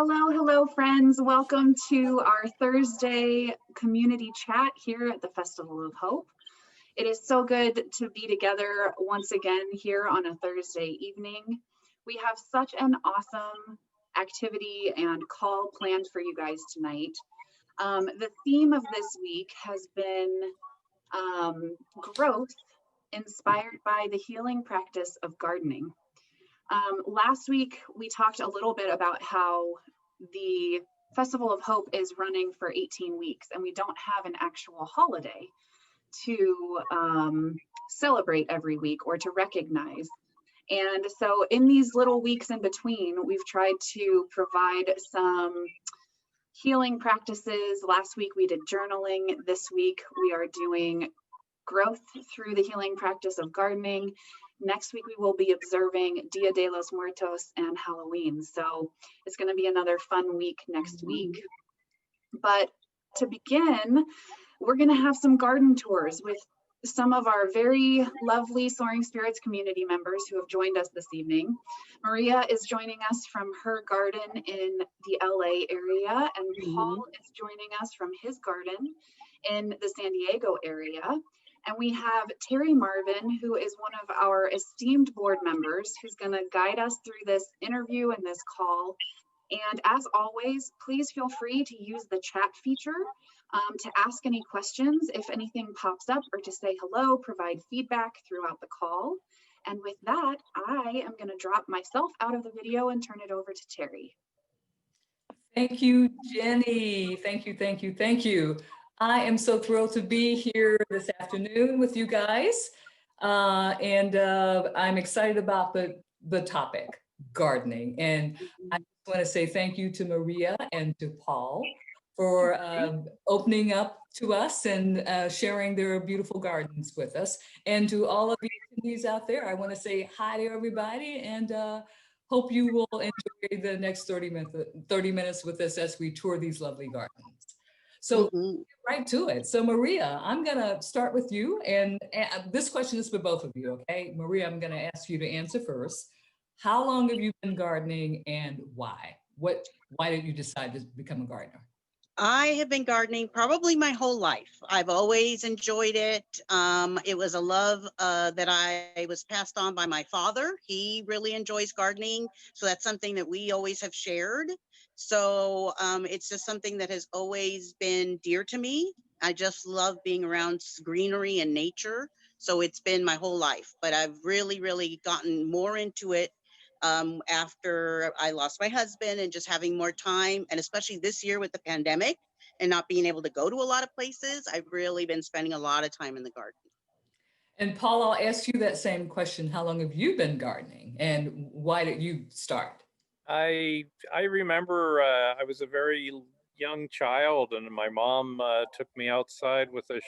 Hello, hello, friends. Welcome to our Thursday community chat here at the Festival of Hope. It is so good to be together once again here on a Thursday evening. We have such an awesome activity and call planned for you guys tonight. The theme of this week has been growth inspired by the healing practice of gardening. Last week, we talked a little bit about how the Festival of Hope is running for 18 weeks and we don't have an actual holiday to celebrate every week or to recognize. And so in these little weeks in between, we've tried to provide some healing practices. Last week we did journaling. This week we are doing growth through the healing practice of gardening. Next week, we will be observing Dia de los Muertos and Halloween. So it's going to be another fun week next week. But to begin, we're going to have some garden tours with some of our very lovely Soaring Spirits community members who have joined us this evening. Maria is joining us from her garden in the LA area, and Paul is joining us from his garden in the San Diego area. And we have Terry Marvin, who is one of our esteemed board members, who's going to guide us through this interview and this call. And as always, please feel free to use the chat feature to ask any questions if anything pops up, or to say hello, provide feedback throughout the call. And with that, I am going to drop myself out of the video and turn it over to Terry. Thank you, Jenny. Thank you, thank you, thank you. I am so thrilled to be here this afternoon with you guys. I'm excited about the topic, gardening. And I just want to say thank you to Maria and to Paul for opening up to us and sharing their beautiful gardens with us. And to all of you attendees out there, I want to say hi to everybody and hope you will enjoy the next 30 minutes with us as we tour these lovely gardens. So right to it. So Maria, I'm going to start with you. And this question is for both of you, okay? Maria, I'm going to ask you to answer first. How long have you been gardening and why? Why did you decide to become a gardener? I have been gardening probably my whole life. I've always enjoyed it. It was a love that I was passed on by my father. He really enjoys gardening. So that's something that we always have shared. So it's just something that has always been dear to me. I just love being around greenery and nature. So it's been my whole life, but I've really, really gotten more into it after I lost my husband and just having more time. And especially this year with the pandemic and not being able to go to a lot of places, I've really been spending a lot of time in the garden. And Paul, I'll ask you that same question. How long have you been gardening and why did you start? I remember I was a very young child and my mom took me outside with a